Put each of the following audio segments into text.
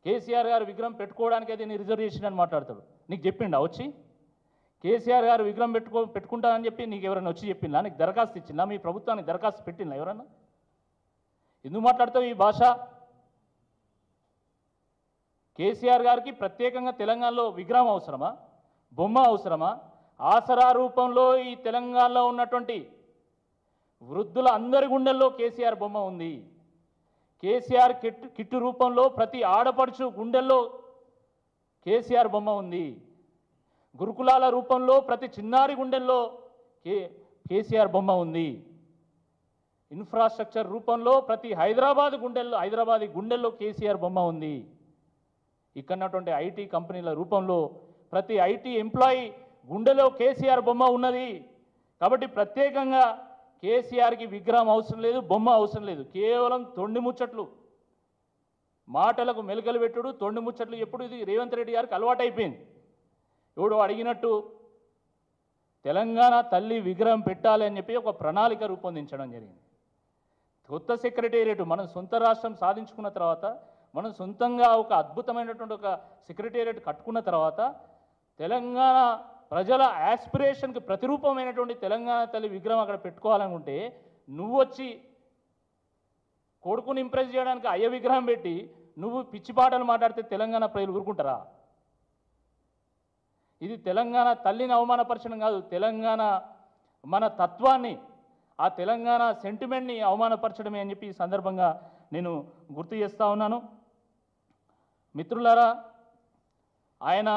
కేసీఆర్ గారు విగ్రహం పెట్టుకోవడానికి అయితే నేను రిజర్వేషన్ అని మాట్లాడతాడు. నీకు చెప్పిండా వచ్చి? కేసీఆర్ గారు విగ్రహం పెట్టుకుంటానని చెప్పి నీకు ఎవరైనా వచ్చి చెప్పిందా? నీకు దరఖాస్తు ఇచ్చిందా? మీ ప్రభుత్వానికి దరఖాస్తు పెట్టిందా ఎవరన్నా? ఎందుకు మాట్లాడతావు ఈ భాష? కేసీఆర్ గారికి ప్రత్యేకంగా తెలంగాణలో విగ్రహం అవసరమా? బొమ్మ అవసరమా? ఆసరా రూపంలో ఈ తెలంగాణలో ఉన్నటువంటి వృద్ధుల అందరి గుండెల్లో కేసీఆర్ బొమ్మ ఉంది. కేసీఆర్ కిట్టు రూపంలో ప్రతి ఆడపడుచు గుండెల్లో కేసీఆర్ బొమ్మ ఉంది. గురుకులాల రూపంలో ప్రతి చిన్నారి గుండెల్లో కేసీఆర్ బొమ్మ ఉంది. ఇన్ఫ్రాస్ట్రక్చర్ రూపంలో ప్రతి హైదరాబాదీ గుండెల్లో కేసీఆర్ బొమ్మ ఉంది. ఇక్కడున్నటువంటి ఐటీ కంపెనీల రూపంలో ప్రతి ఐటీ ఎంప్లాయీ గుండెలో కేసీఆర్ బొమ్మ ఉన్నది. కాబట్టి ప్రత్యేకంగా కేసీఆర్కి విగ్రహం అవసరం లేదు, బొమ్మ అవసరం లేదు. కేవలం తొండి ముచ్చట్లు, మాటలకు మెలకలు పెట్టుడు, తొండి ముచ్చట్లు ఎప్పుడు ఇది రేవంత్ రెడ్డి గారికి అలవాటైపోయింది. ఎవడో అడిగినట్టు తెలంగాణ తల్లి విగ్రహం పెట్టాలి అని చెప్పి ఒక ప్రణాళిక రూపొందించడం జరిగింది. కొత్త సెక్రటేరియట్ మనం సొంత రాష్ట్రం సాధించుకున్న తర్వాత, మనం సొంతంగా ఒక అద్భుతమైనటువంటి ఒక సెక్రటేరియట్ కట్టుకున్న తర్వాత తెలంగాణ ప్రజల యాస్పిరేషన్కి ప్రతిరూపమైనటువంటి తెలంగాణ తల్లి విగ్రహం అక్కడ పెట్టుకోవాలనుకుంటే నువ్వు వచ్చి కొడుకుని ఇంప్రెస్ చేయడానికి అయ్య విగ్రహం పెట్టి నువ్వు పిచ్చి పాటలు మాట్లాడితే తెలంగాణ ప్రజలు ఊరుకుంటారా? ఇది తెలంగాణ తల్లిని అవమానపరచడం కాదు, తెలంగాణ మన తత్వాన్ని, ఆ తెలంగాణ సెంటిమెంట్ని అవమానపరచడమే అని చెప్పి ఈ సందర్భంగా నేను గుర్తు చేస్తూ ఉన్నాను. మిత్రులారా, ఆయన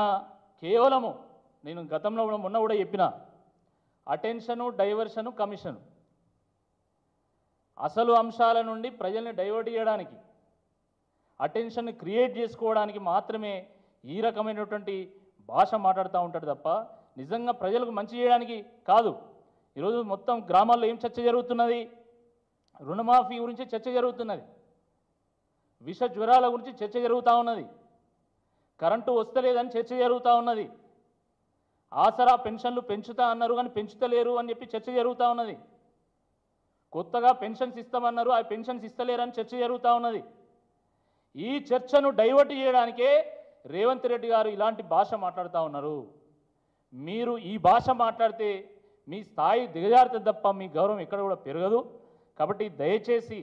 కేవలము నేను గతంలో మొన్న కూడా చెప్పిన అటెన్షను, డైవర్షను, కమిషను అసలు అంశాల నుండి ప్రజల్ని డైవర్ట్ చేయడానికి, అటెన్షన్ని క్రియేట్ చేసుకోవడానికి మాత్రమే ఈ రకమైనటువంటి భాష మాట్లాడుతూ ఉంటాడు తప్ప నిజంగా ప్రజలకు మంచి చేయడానికి కాదు. ఈరోజు మొత్తం గ్రామాల్లో ఏం చర్చ జరుగుతున్నది? రుణమాఫీ గురించి చర్చ జరుగుతున్నది, విష జ్వరాల గురించి చర్చ జరుగుతూ ఉన్నది, కరెంటు వస్తలేదని చర్చ జరుగుతూ ఉన్నది, ఆసరా పెన్షన్లు పెంచుతా అన్నారు కానీ పెంచుతలేరు అని చెప్పి చర్చ జరుగుతూ ఉన్నది, కొత్తగా పెన్షన్స్ ఇస్తామన్నారు ఆ పెన్షన్స్ ఇస్తలేరని చర్చ జరుగుతూ ఉన్నది. ఈ చర్చను డైవర్ట్ చేయడానికే రేవంత్ రెడ్డి గారు ఇలాంటి భాష మాట్లాడుతూ ఉన్నారు. మీరు ఈ భాష మాట్లాడితే మీ స్థాయి దిగజారుతుంది తప్ప మీ గౌరవం ఎక్కడ కూడా పెరగదు. కాబట్టి దయచేసి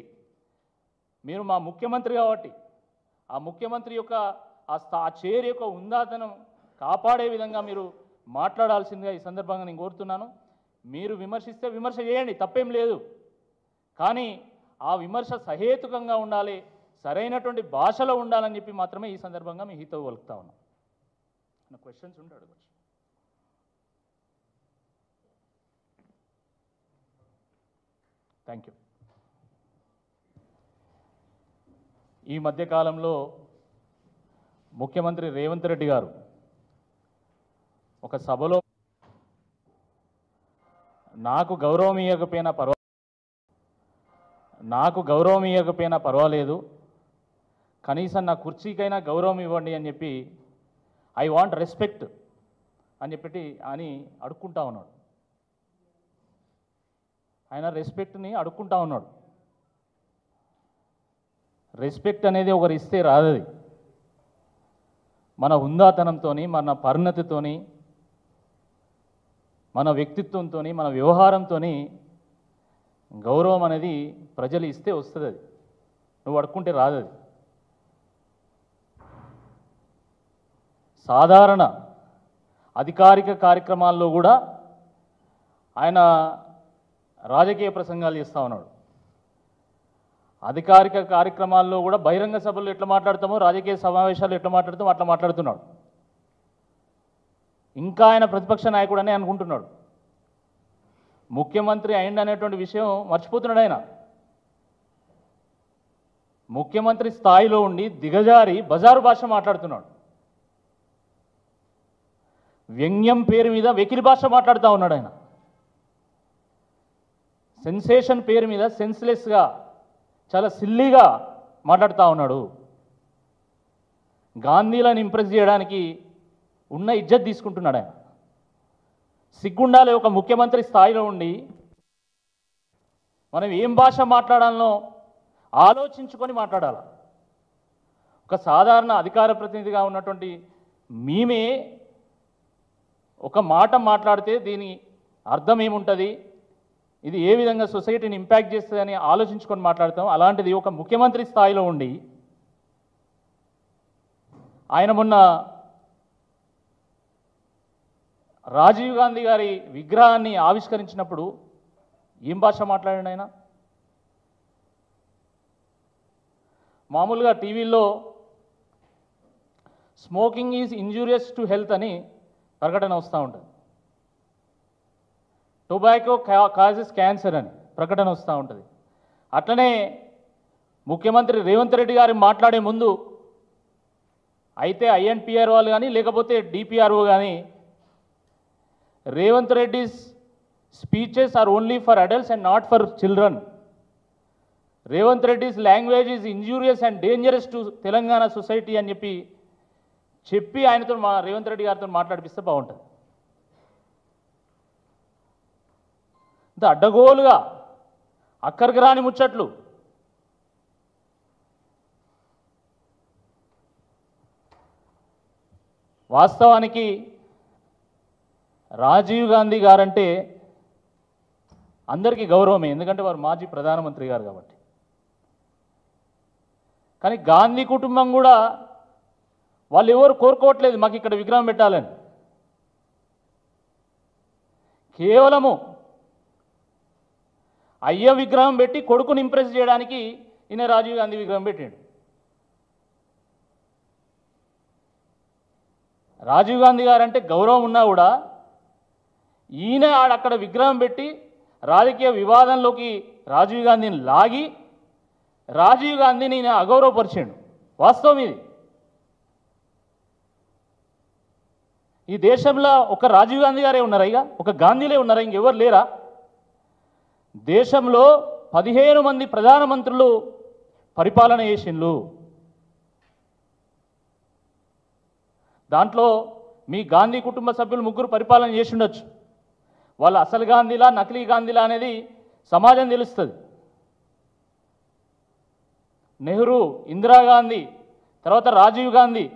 మీరు మా ముఖ్యమంత్రి కాబట్టి ఆ ముఖ్యమంత్రి యొక్క ఆ చైర్ యొక్క ఉందాతనం కాపాడే విధంగా మీరు మాట్లాడాల్సిందిగా ఈ సందర్భంగా నేను కోరుతున్నాను. మీరు విమర్శిస్తే విమర్శ చేయండి, తప్పేం లేదు. కానీ ఆ విమర్శ సహేతుకంగా ఉండాలి, సరైనటువంటి భాషలో ఉండాలని చెప్పి మాత్రమే ఈ సందర్భంగా మీ హితవు పలుకుతా ఉన్నాం. నా క్వశ్చన్స్ ఉంటే అడగచ్చు. Thank you. ఈ మధ్యకాలంలో ముఖ్యమంత్రి రేవంత్ రెడ్డి గారు ఒక సభలో నాకు గౌరవం ఇవ్వకపోయినా పర్వాలేదు, కనీసం నా కుర్చీకైనా గౌరవం ఇవ్వండి అని చెప్పి ఐ వాంట్ రెస్పెక్ట్ అని అడుక్కుంటా ఉన్నాడు. ఆయన రెస్పెక్ట్ని అడుక్కుంటా ఉన్నాడు. రెస్పెక్ట్ అనేది ఒకరు ఇస్తే రాదది. మన హుందాతనంతో, మన పరిణతితో, మన వ్యక్తిత్వంతో, మన వ్యవహారంతో గౌరవం అనేది ప్రజలు ఇస్తే వస్తుంది. అది నువ్వు అడుక్కుంటే రాదది. సాధారణ అధికారిక కార్యక్రమాల్లో కూడా ఆయన రాజకీయ ప్రసంగాలు చేస్తూ ఉన్నాడు. అధికారిక కార్యక్రమాల్లో కూడా బహిరంగ సభల్లో ఎట్లా మాట్లాడతామో, రాజకీయ సమావేశాలు ఎట్లా మాట్లాడతామో అట్లా మాట్లాడుతున్నాడు. ఇంకా ఆయన ప్రతిపక్ష నాయకుడు అని అనుకుంటున్నాడు. ముఖ్యమంత్రి అయింది అనేటువంటి విషయం మర్చిపోతున్నాడు. ఆయన ముఖ్యమంత్రి స్థాయిలో ఉండి దిగజారి బజారు భాష మాట్లాడుతున్నాడు. వ్యంగ్యం పేరు మీద వెకిలి భాష మాట్లాడుతూ ఉన్నాడు. ఆయన సెన్సేషన్ పేరు మీద సెన్స్లెస్గా, చాలా సిల్లీగా మాట్లాడుతూ ఉన్నాడు. గాంధీలను ఇంప్రెస్ చేయడానికి ఉన్న ఇజ్జత్ తీసుకుంటున్నాడు ఆయన. సిగ్గుండాలి ఒక ముఖ్యమంత్రి స్థాయిలో ఉండి మనం ఏం భాష మాట్లాడాలనో ఆలోచించుకొని మాట్లాడాలి. ఒక సాధారణ అధికార ప్రతినిధిగా ఉన్నటువంటి మేమే ఒక మాట మాట్లాడితే దీని అర్థం ఏముంటుంది, ఇది ఏ విధంగా సొసైటీని ఇంపాక్ట్ చేస్తుందని ఆలోచించుకొని మాట్లాడతాం. అలాంటిది ఒక ముఖ్యమంత్రి స్థాయిలో ఉండి ఆయన మొన్న రాజీవ్ గాంధీ గారి విగ్రహాన్ని ఆవిష్కరించినప్పుడు ఏం భాష మాట్లాడాడు ఆయన? మామూలుగా టీవీల్లో smoking is injurious to health అని ప్రకటన వస్తూ ఉంటుంది, టొబాకో కాజెస్ క్యాన్సర్ అని ప్రకటన వస్తూ ఉంటుంది. అట్లనే ముఖ్యమంత్రి రేవంత్ రెడ్డి గారు మాట్లాడే ముందు అయితే ఐఎన్పిఆర్ వాళ్ళు కానీ లేకపోతే డిపిఆర్ఓ కానీ Revanth Reddy's speeches are only for adults and not for children. Revanth Reddy's language is injurious and dangerous to Telangana society అని చెప్పి ఆయనతో రేవంత్ రెడ్డి గారితో మాట్లాడిపిస్తే బాగుంటుంది. ఇంత అడ్డగోలుగా అక్కడికి రాని ముచ్చట్లు. వాస్తవానికి రాజీవ్ గాంధీ గారంటే అందరికీ గౌరవమే, ఎందుకంటే వారు మాజీ ప్రధానమంత్రి గారు కాబట్టి. కానీ గాంధీ కుటుంబం కూడా వాళ్ళు ఎవరు కోరుకోవట్లేదు మాకు ఇక్కడ విగ్రహం పెట్టాలని. కేవలము అయ్య విగ్రహం పెట్టి కొడుకుని ఇంప్రెస్ చేయడానికి ఈయన రాజీవ్ గాంధీ విగ్రహం పెట్టాడు. రాజీవ్ గాంధీ గారు అంటే గౌరవం ఉన్నా కూడా ఈయన అక్కడ విగ్రహం పెట్టి రాజకీయ వివాదంలోకి రాజీవ్ గాంధీని లాగి రాజీవ్ గాంధీని ఈయన అగౌరవపరిచాడు. వాస్తవం ఇది. ఈ దేశంలో ఒక రాజీవ్ గాంధీ గారే ఉన్నారా, ఇక ఒక గాంధీలే ఉన్నారా, ఇంకెవరు లేరా? దేశంలో 15 మంది ప్రధానమంత్రులు పరిపాలన చేసిండ్రు. దాంట్లో మీ గాంధీ కుటుంబ సభ్యులు 3 పరిపాలన చేసి ఉండొచ్చు. వాళ్ళు అసలు గాంధీలా నకిలీ గాంధీలా అనేది సమాజం తెలుస్తుంది. నెహ్రూ, ఇందిరాగాంధీ, తర్వాత రాజీవ్ గాంధీ